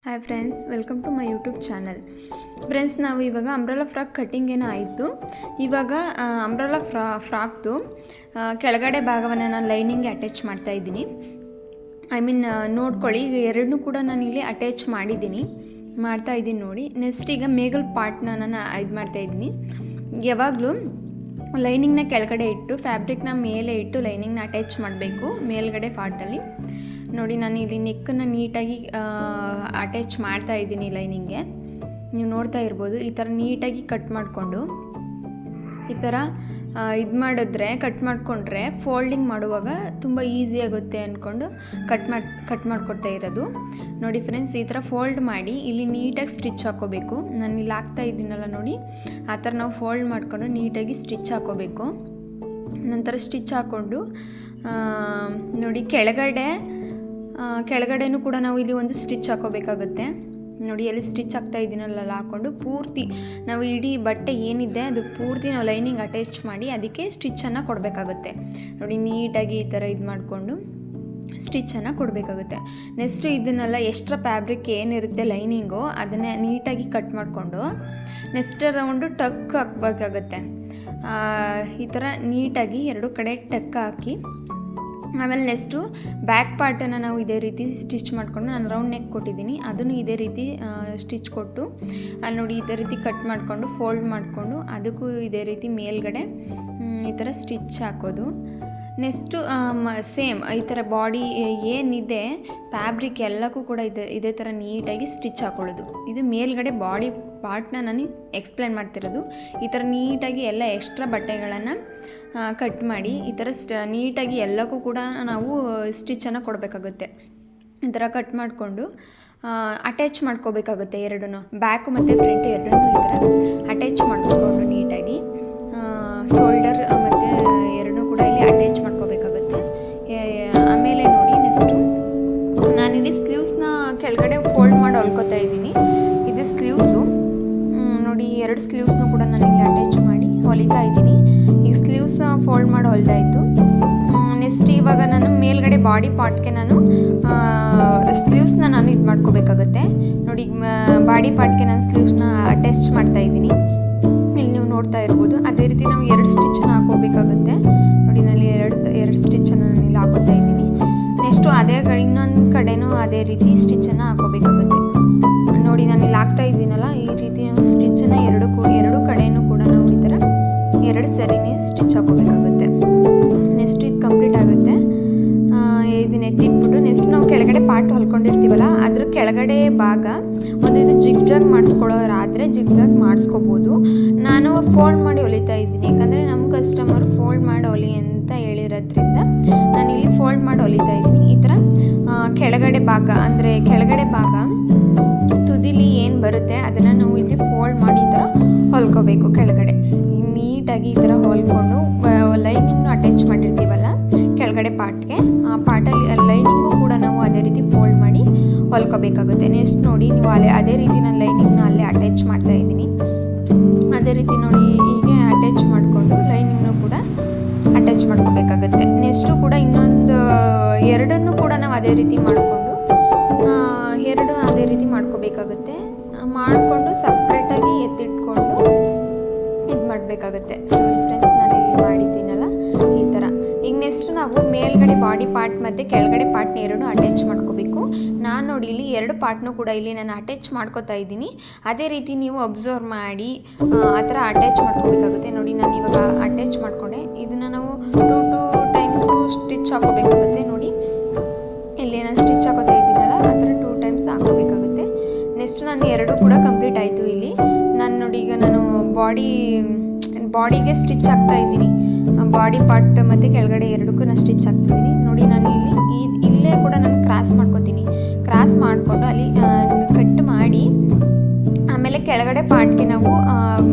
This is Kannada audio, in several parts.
Hi friends, welcome to my YouTube channel. Friends, ನಾವು ಇವಾಗ ಅಂಬ್ರೆಲಾ ಫ್ರಾಕ್ ಕಟ್ಟಿಂಗ್ ಏನೋ ಆಯಿತು. ಇವಾಗ ಅಂಬ್ರೆಲಾ ಫ್ರಾಕ್ದು ಕೆಳಗಡೆ ಭಾಗವನ್ನು ನಾನು ಲೈನಿಂಗ್ಗೆ ಅಟ್ಯಾಚ್ ಮಾಡ್ತಾಯಿದ್ದೀನಿ. ನೋಡ್ಕೊಳ್ಳಿ, ಈಗ ಎರಡನ್ನೂ ಕೂಡ ನಾನು ಇಲ್ಲಿ ಅಟ್ಯಾಚ್ ಮಾಡ್ತಾಯಿದ್ದೀನಿ ನೋಡಿ. ನೆಕ್ಸ್ಟ್ ಈಗ ಮೇಗಲ್ ಪಾರ್ಟ್ನ ನಾನು ಇದು ಮಾಡ್ತಾಯಿದ್ದೀನಿ. ಯಾವಾಗಲೂ ಲೈನಿಂಗ್ನ ಕೆಳಗಡೆ ಇಟ್ಟು ಫ್ಯಾಬ್ರಿಕ್ನ ಮೇಲೆ ಇಟ್ಟು ಲೈನಿಂಗ್ನ ಅಟ್ಯಾಚ್ ಮಾಡಬೇಕು ಮೇಲ್ಗಡೆ ಪಾರ್ಟಲ್ಲಿ. ನೋಡಿ, ನಾನು ಇಲ್ಲಿ ನೆಕ್ಕನ್ನು ನೀಟಾಗಿ ಅಟ್ಯಾಚ್ ಮಾಡ್ತಾ ಇದ್ದೀನಿ ಲೈನಿಂಗ್ಗೆ. ನೀವು ನೋಡ್ತಾ ಇರ್ಬೋದು, ಈ ಥರ ನೀಟಾಗಿ ಕಟ್ ಮಾಡಿಕೊಂಡು ಈ ಥರ ಕಟ್ ಮಾಡಿಕೊಂಡ್ರೆ ಫೋಲ್ಡಿಂಗ್ ಮಾಡುವಾಗ ತುಂಬ ಈಸಿ ಆಗುತ್ತೆ ಅಂದ್ಕೊಂಡು ಕಟ್ ಮಾಡ್ಕೊಡ್ತಾ ಇರೋದು. ನೋಡಿ ಫ್ರೆಂಡ್ಸ್, ಈ ಥರ ಫೋಲ್ಡ್ ಮಾಡಿ ಇಲ್ಲಿ ನೀಟಾಗಿ ಸ್ಟಿಚ್ ಹಾಕೋಬೇಕು. ನಾನು ಇಲ್ಲಿ ಹಾಕ್ತಾ ಇದ್ದೀನಲ್ಲ ನೋಡಿ, ಆ ಥರ ನಾವು ಫೋಲ್ಡ್ ಮಾಡಿಕೊಂಡು ನೀಟಾಗಿ ಸ್ಟಿಚ್ ಹಾಕೋಬೇಕು. ನಂತರ ಸ್ಟಿಚ್ ಹಾಕ್ಕೊಂಡು ನೋಡಿ ಕೆಳಗಡೆನೂ ಕೂಡ ನಾವು ಇಲ್ಲಿ ಒಂದು ಸ್ಟಿಚ್ ಹಾಕೋಬೇಕಾಗುತ್ತೆ. ನೋಡಿ, ಎಲ್ಲಿ ಸ್ಟಿಚ್ ಆಗ್ತಾ ಇದ್ದೀನಲ್ಲ ಹಾಕ್ಕೊಂಡು ಪೂರ್ತಿ ನಾವು ಇಡೀ ಬಟ್ಟೆ ಏನಿದೆ ಅದು ಪೂರ್ತಿ ನಾವು ಲೈನಿಂಗ್ ಅಟ್ಯಾಚ್ ಮಾಡಿ ಅದಕ್ಕೆ ಸ್ಟಿಚ್ಚನ್ನು ಕೊಡಬೇಕಾಗುತ್ತೆ. ನೋಡಿ, ನೀಟಾಗಿ ಈ ಥರ ಮಾಡಿಕೊಂಡು ಸ್ಟಿಚ್ಚನ್ನು ಕೊಡಬೇಕಾಗುತ್ತೆ. ನೆಕ್ಸ್ಟು ಇದನ್ನೆಲ್ಲ ಎಕ್ಸ್ಟ್ರಾ ಫ್ಯಾಬ್ರಿಕ್ ಏನಿರುತ್ತೆ ಲೈನಿಂಗು ಅದನ್ನೇ ನೀಟಾಗಿ ಕಟ್ ಮಾಡಿಕೊಂಡು ನೆಕ್ಸ್ಟ್ ರೌಂಡು ಟಕ್ ಹಾಕಬೇಕಾಗುತ್ತೆ. ಈ ಥರ ನೀಟಾಗಿ ಎರಡು ಕಡೆ ಟಕ್ ಹಾಕಿ ಆಮೇಲೆ ನೆಕ್ಸ್ಟು ಬ್ಯಾಕ್ ಪಾರ್ಟನ್ನು ನಾವು ಇದೇ ರೀತಿ ಸ್ಟಿಚ್ ಮಾಡಿಕೊಂಡು, ನಾನು ರೌಂಡ್ ನೆಕ್ ಕೊಟ್ಟಿದ್ದೀನಿ, ಅದನ್ನು ಇದೇ ರೀತಿ ಸ್ಟಿಚ್ ಕೊಟ್ಟು ಅಲ್ಲಿ ನೋಡಿ ಇದೇ ರೀತಿ ಕಟ್ ಮಾಡಿಕೊಂಡು ಫೋಲ್ಡ್ ಮಾಡಿಕೊಂಡು ಅದಕ್ಕೂ ಇದೇ ರೀತಿ ಮೇಲ್ಗಡೆ ಈ ಥರ ಸ್ಟಿಚ್ ಹಾಕೋದು. ನೆಕ್ಸ್ಟು ಸೇಮ್ ಈ ಥರ ಬಾಡಿ ಏನಿದೆ ಫ್ಯಾಬ್ರಿಕ್ ಎಲ್ಲಕ್ಕೂ ಕೂಡ ಇದೇ ಥರ ನೀಟಾಗಿ ಸ್ಟಿಚ್ ಹಾಕೊಳ್ಳೋದು. ಇದು ಮೇಲ್ಗಡೆ ಬಾಡಿ ಪಾರ್ಟ್ನ ನಾನು ಎಕ್ಸ್ಪ್ಲೇನ್ ಮಾಡ್ತಿರೋದು. ಈ ಥರ ನೀಟಾಗಿ ಎಲ್ಲ ಎಕ್ಸ್ಟ್ರಾ ಬಟ್ಟೆಗಳನ್ನು ಕಟ್ ಮಾಡಿ ಈ ಥರ ನೀಟಾಗಿ ಎಲ್ಲಕ್ಕೂ ಕೂಡ ನಾವು ಸ್ಟಿಚ್ಚನ್ನು ಕೊಡಬೇಕಾಗುತ್ತೆ. ಈ ಥರ ಕಟ್ ಮಾಡಿಕೊಂಡು ಅಟ್ಯಾಚ್ ಮಾಡ್ಕೋಬೇಕಾಗುತ್ತೆ. ಎರಡೂ ಬ್ಯಾಕು ಮತ್ತು ಫ್ರಂಟು ಎರಡನ್ನೂ ಈ ಥರ ಅಟ್ಯಾಚ್ ಮಾಡಿಕೊಂಡು ನೀಟಾಗಿ ಶೋಲ್ಡರ್ ಮತ್ತು ಎರಡನ್ನೂ ಕೂಡ ಇಲ್ಲಿ ಅಟ್ಯಾಚ್ ಮಾಡ್ಕೋಬೇಕಾಗುತ್ತೆ. ಆಮೇಲೆ ನೋಡಿ, ನೆಕ್ಸ್ಟು ನಾನಿಲ್ಲಿ ಸ್ಲೀವ್ಸ್ನ ಕೆಳಗಡೆ ಫೋಲ್ಡ್ ಮಾಡಿ ಹೊಲ್ಕೋತಾ ಇದ್ದೀನಿ. ಇದು ಸ್ಲೀವ್ಸು ನೋಡಿ, ಎರಡು ಸ್ಲೀವ್ಸ್ನೂ ಕೂಡ ನಾನು ಇಲ್ಲಿ ಅಟ್ಯಾಚ್ ಮಾಡಿ ಹೊಲಿತಾ ಇದ್ದೀನಿ. ಈಗ ಸ್ಲೀವ್ಸ್ ಫೋಲ್ಡ್ ಮಾಡಿ ಹೊಲ್ದಾಯಿತು. ನೆಕ್ಸ್ಟ್ ಇವಾಗ ನಾನು ಮೇಲ್ಗಡೆ ಬಾಡಿ ಪಾರ್ಟ್ಗೆ ನಾನು ಸ್ಲೀವ್ಸ್ನ ನಾನು ಇದು ಮಾಡ್ಕೋಬೇಕಾಗುತ್ತೆ. ನೋಡಿ, ಬಾಡಿ ಪಾರ್ಟ್ಗೆ ನಾನು ಸ್ಲೀವ್ಸ್ನ ಅಟ್ಯಾಚ್ ಮಾಡ್ತಾ ಇದ್ದೀನಿ. ಇಲ್ಲಿ ನೀವು ನೋಡ್ತಾ ಇರ್ಬೋದು, ಅದೇ ರೀತಿ ನಾವು ಎರಡು ಸ್ಟಿಚ್ಚನ್ನು ಹಾಕೋಬೇಕಾಗುತ್ತೆ. ನೋಡಿ, ನಲ್ಲಿ ಎರಡು ಸ್ಟಿಚ್ಚನ್ನು ನಾನು ಇಲ್ಲಿ ಹಾಕೋತಾ ಇದ್ದೀನಿ. ನೆಕ್ಸ್ಟು ಇನ್ನೊಂದು ಕಡೆನೂ ಅದೇ ರೀತಿ ಸ್ಟಿಚ್ಚನ್ನು ಹಾಕೋಬೇಕಾಗುತ್ತೆ. ನೋಡಿ, ನಾನು ಇಲ್ಲಿ ಹಾಕ್ತಾ ಇದ್ದೀನಲ್ಲ, ಈ ರೀತಿ ನಾವು ಸ್ಟಿಚ್ಚನ್ನು ಎರಡು ಕಡೆಯೂ ಕೂಡ ನಾವು ಈ ಥರ ಎರಡು ಸರಿನೇ ಸ್ಟಿಚ್ ಹಾಕೋಬೇಕಾಗುತ್ತೆ. ನೆಕ್ಸ್ಟ್ ಇದು ಕಂಪ್ಲೀಟ್ ಆಗುತ್ತೆ. ಇದನ್ನ ಎತ್ತಿಟ್ಬಿಟ್ಟು ನೆಕ್ಸ್ಟ್ ನಾವು ಕೆಳಗಡೆ ಪಾರ್ಟ್ ಹೊಲ್ಕೊಂಡಿರ್ತೀವಲ್ಲ ಅದ್ರ ಕೆಳಗಡೆ ಭಾಗ ಒಂದು ಇದು ಜಿಗ್ಜಾಗ್ ಮಾಡಿಸ್ಕೊಳ್ಳೋರಾದರೆ ಜಿಗ್ಜಾಗ್ ಮಾಡಿಸ್ಕೋಬೋದು. ನಾನು ಫೋಲ್ಡ್ ಮಾಡಿ ಹೊಲಿತಾ ಇದ್ದೀನಿ, ಯಾಕಂದರೆ ನಮ್ಮ ಕಸ್ಟಮರ್ ಫೋಲ್ಡ್ ಮಾಡಿ ಹೊಲಿ ಅಂತ ಹೇಳಿರೋದ್ರಿಂದ ನಾನಿಲ್ಲಿ ಫೋಲ್ಡ್ ಮಾಡಿ ಹೊಲಿತಾ ಇದ್ದೀನಿ. ಈ ಥರ ಕೆಳಗಡೆ ಭಾಗ ತುದಿಲಿ ಏನು ಬರುತ್ತೆ ಅದನ್ನು ನಾವು ಇಲ್ಲಿ ಫೋಲ್ಡ್ ಮಾಡಿ ಈ ಥರ ಹೊಲ್ಕೋಬೇಕು. ಕೆಳಗಡೆ ನೀಟಾಗಿ ಈ ಥರ ಹೊಲ್ಕೊಂಡು ಲೈನಿಂಗ್ನು ಅಟ್ಯಾಚ್ ಮಾಡಿರ್ತೀವಲ್ಲ ಕೆಳಗಡೆ ಪಾರ್ಟ್ಗೆ, ಆ ಪಾರ್ಟಲ್ಲಿ ಲೈನಿಂಗು ಕೂಡ ನಾವು ಅದೇ ರೀತಿ ಫೋಲ್ಡ್ ಮಾಡಿ ಹೊಲ್ಕೋಬೇಕಾಗುತ್ತೆ. ನೆಕ್ಸ್ಟ್ ನೋಡಿ, ನೀವು ಅದೇ ರೀತಿ ನಾನು ಲೈನಿಂಗ್ನ ಅಲ್ಲೇ ಅಟ್ಯಾಚ್ ಮಾಡ್ತಾ ಇದ್ದೀನಿ. ಅದೇ ರೀತಿ ನೋಡಿ, ಹೀಗೆ ಅಟ್ಯಾಚ್ ಮಾಡಿಕೊಂಡು ಲೈನಿಂಗ್ನು ಕೂಡ ಅಟ್ಯಾಚ್ ಮಾಡ್ಕೋಬೇಕಾಗುತ್ತೆ. ನೆಕ್ಸ್ಟು ಕೂಡ ಇನ್ನೊಂದು ಎರಡನ್ನೂ ಕೂಡ ನಾವು ಅದೇ ರೀತಿ ಮಾಡ್ಕೋಬೇಕಾಗುತ್ತೆ. ಮಾಡಿಕೊಂಡು ಸಪ್ರೇಟಾಗಿ ಎತ್ತಿಟ್ಕೊಂಡು ಇದು ಮಾಡಬೇಕಾಗುತ್ತೆ. ನೋಡಿ ಫ್ರೆಂಡ್ಸ್, ನಾನು ಇಲ್ಲಿ ಮಾಡಿದ್ದೀನಲ್ಲ ಈ ಥರ. ಈಗ ನೆಕ್ಸ್ಟ್ ನಾವು ಮೇಲ್ಗಡೆ ಬಾಡಿ ಪಾರ್ಟ್ ಮತ್ತು ಕೆಳಗಡೆ ಪಾರ್ಟ್ನ ಎರಡೂ ಅಟ್ಯಾಚ್ ಮಾಡ್ಕೋಬೇಕು. ನಾನು ನೋಡಿ ಇಲ್ಲಿ ಎರಡು ಪಾರ್ಟ್ನೂ ಕೂಡ ಇಲ್ಲಿ ನಾನು ಅಟ್ಯಾಚ್ ಮಾಡ್ಕೋತಾ ಇದ್ದೀನಿ. ಅದೇ ರೀತಿ ನೀವು ಅಬ್ಸರ್ವ್ ಮಾಡಿ ಆ ಥರ ಅಟ್ಯಾಚ್ ಮಾಡ್ಕೋಬೇಕಾಗುತ್ತೆ. ನೋಡಿ, ನಾನು ಇವಾಗ ಅಟ್ಯಾಚ್ ಮಾಡಿಕೊಂಡೆ. ಇದನ್ನು ನಾವು 2 ಟೈಮ್ಸು ಸ್ಟಿಚ್ ಹಾಕೋಬೇಕಾಗುತ್ತೆ. ನೋಡಿ, ಇಲ್ಲಿ ನಾನು ಸ್ಟಿಚ್ ಹಾಕೋತಾ ಇದ್ದೀನಲ್ಲ ಆ ಥರ 2 ಟೈಮ್ಸ್ ಹಾಕೋಬೇಕಾಗುತ್ತೆ. ನೆಕ್ಸ್ಟ್ ನಾನು ಎರಡೂ ಕೂಡ ಕಂಪ್ಲೀಟ್ ಆಯಿತು. ಇಲ್ಲಿ ನಾನು ನೋಡಿ, ಈಗ ನಾನು ಬಾಡಿಗೆ ಸ್ಟಿಚ್ ಹಾಕ್ತಾ ಇದ್ದೀನಿ. ಬಾಡಿ ಪಾರ್ಟ್ ಮತ್ತು ಕೆಳಗಡೆ ಎರಡಕ್ಕೂ ನಾನು ಸ್ಟಿಚ್ ಹಾಕ್ತಿದ್ದೀನಿ. ನೋಡಿ, ನಾನು ಇಲ್ಲೇ ಕೂಡ ನಾನು ಕ್ರಾಸ್ ಮಾಡ್ಕೋತೀನಿ. ಕ್ರಾಸ್ ಮಾಡಿಕೊಂಡು ಅಲ್ಲಿ ಕಟ್ ಮಾಡಿ ಆಮೇಲೆ ಕೆಳಗಡೆ ಪಾರ್ಟ್ಗೆ ನಾವು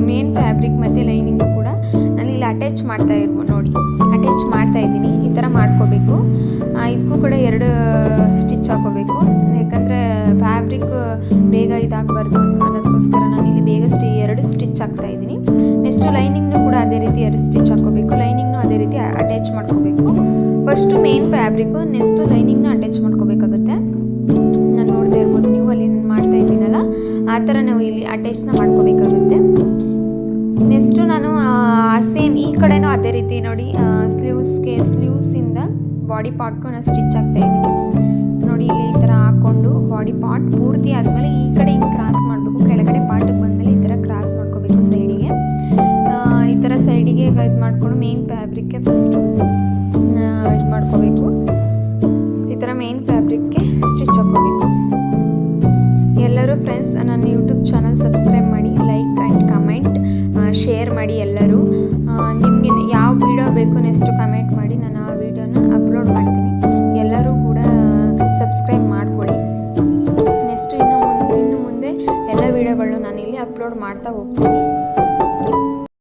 ಮೇನ್ ಫ್ಯಾಬ್ರಿಕ್ ಮತ್ತು ಲೈನಿಂಗು ಕೂಡ ನಾನು ಇಲ್ಲಿ ಅಟ್ಯಾಚ್ ಮಾಡ್ತಾ ಇರ್ಬೋದು. ನೋಡಿ, ಅಟ್ಯಾಚ್ ಮಾಡ್ತಾ ಇದ್ದೀನಿ. ಈ ಥರ ಮಾಡ್ಕೋಬೇಕು. ಇದಕ್ಕೂ ಕೂಡ ಎರಡು ಸ್ಟಿಚ್ ಹಾಕೋಬೇಕು, ಯಾಕಂದರೆ ಫ್ಯಾಬ್ರಿಕ್ ಬೇಗ ಇದಾಗಬಾರ್ದು ಅನ್ನೋದಕ್ಕೋಸ್ಕರ ನಾನು ಇಲ್ಲಿ ಬೇಗ ಎರಡು ಸ್ಟಿಚ್ ಹಾಕ್ತಾ ಇದ್ದೀನಿ. ನೆಕ್ಸ್ಟು ಲೈನಿಂಗ್ನು ಕೂಡ ಅದೇ ರೀತಿ ಎರಡು ಸ್ಟಿಚ್ ಹಾಕೋಬೇಕು. ಲೈನಿಂಗ್ನು ಅದೇ ರೀತಿ ಅಟ್ಯಾಚ್ ಮಾಡ್ಕೋಬೇಕು. ಫಸ್ಟು ಮೇನ್ ಫ್ಯಾಬ್ರಿಕ್ಕು, ನೆಕ್ಸ್ಟು ಲೈನಿಂಗ್ನ ಅಟ್ಯಾಚ್ ಮಾಡ್ಕೋಬೇಕಾಗುತ್ತೆ. ನಾನು ನೋಡ್ತಾ ಇರ್ಬೋದು ನೀವು ಅಲ್ಲಿ ಅಲ್ಲಿ ನಾನು ಮಾಡ್ತಾ ಇದ್ದೀನಲ್ಲ ಆ ಥರ ನಾವು ಇಲ್ಲಿ ಅಟ್ಯಾಚ್ನ ಮಾಡ್ಕೋಬೇಕಾಗುತ್ತೆ. ನೆಕ್ಸ್ಟು ನಾನು ಸೇಮ್ ಈ ಕಡೆನೂ ಅದೇ ರೀತಿ ನೋಡಿ ಸ್ಲೀವ್ಸಿಂದ ಬಾಡಿ ಪಾರ್ಟ್ಗೂ ನಾನು ಸ್ಟಿಚ್ ಆಗ್ತಾಯಿದ್ದೀನಿ ನೋಡಿ. ಇಲ್ಲಿ ಈ ಥರ ಹಾಕ್ಕೊಂಡು ಬಾಡಿ ಪಾರ್ಟ್ ಪೂರ್ತಿ ಆದಮೇಲೆ ಈ ಕಡೆ ಹಿಂಗೆ ಕ್ರಾಸ್ ಮಾಡಬೇಕು, ಕೆಳಗಡೆ ಪಾರ್ಟಿಗೆ ಬಂದಮೇಲೆ ಈ ಥರ ಕ್ರಾಸ್ ಮಾಡ್ಕೋಬೇಕು ಸೈಡಿಗೆ. ಈ ಥರ ಸೈಡಿಗೆ ಇದು ಮಾಡಿಕೊಂಡು ಮೇನ್ ಫ್ಯಾಬ್ರಿಕ್ಗೆ ಫಸ್ಟು ಇದು ಮಾಡ್ಕೋಬೇಕು. ಈ ಥರ ಮೇನ್ ಫ್ಯಾಬ್ರಿಕ್ಗೆ ಸ್ಟಿಚ್ ಹಾಕ್ಕೋಬೇಕು. ಎಲ್ಲರೂ ಫ್ರೆಂಡ್ಸ್ ನನ್ನ ಯೂಟ್ಯೂಬ್ ಚಾನಲ್ ಸಬ್ಸ್ಕ್ರೈಬ್ ಮಾಡಿ, ಲೈಕ್ ಆ್ಯಂಡ್ ಕಮೆಂಟ್ ಶೇರ್ ಮಾಡಿ. ಎಲ್ಲರೂ ನಿಮಗೆ ಯಾವ ವೀಡಿಯೋ ಬೇಕು ನೆಕ್ಸ್ಟು ಕಮೆಂಟ್ ಮಾಡಿ, ನಾನು ಆ ವೀಡಿಯೋನ ಅಪ್ಲೋಡ್ ಮಾಡ್ತೀನಿ. ಎಲ್ಲರೂ ಕೂಡ ಸಬ್ಸ್ಕ್ರೈಬ್ ಮಾಡ್ಕೊಳ್ಳಿ. ನೆಕ್ಸ್ಟು ಇನ್ನು ಮುಂದೆ ಎಲ್ಲ ವೀಡಿಯೋಗಳನ್ನ ನಾನಿಲ್ಲಿ ಅಪ್ಲೋಡ್ ಮಾಡ್ತಾ ಹೋಗ್ತೀನಿ.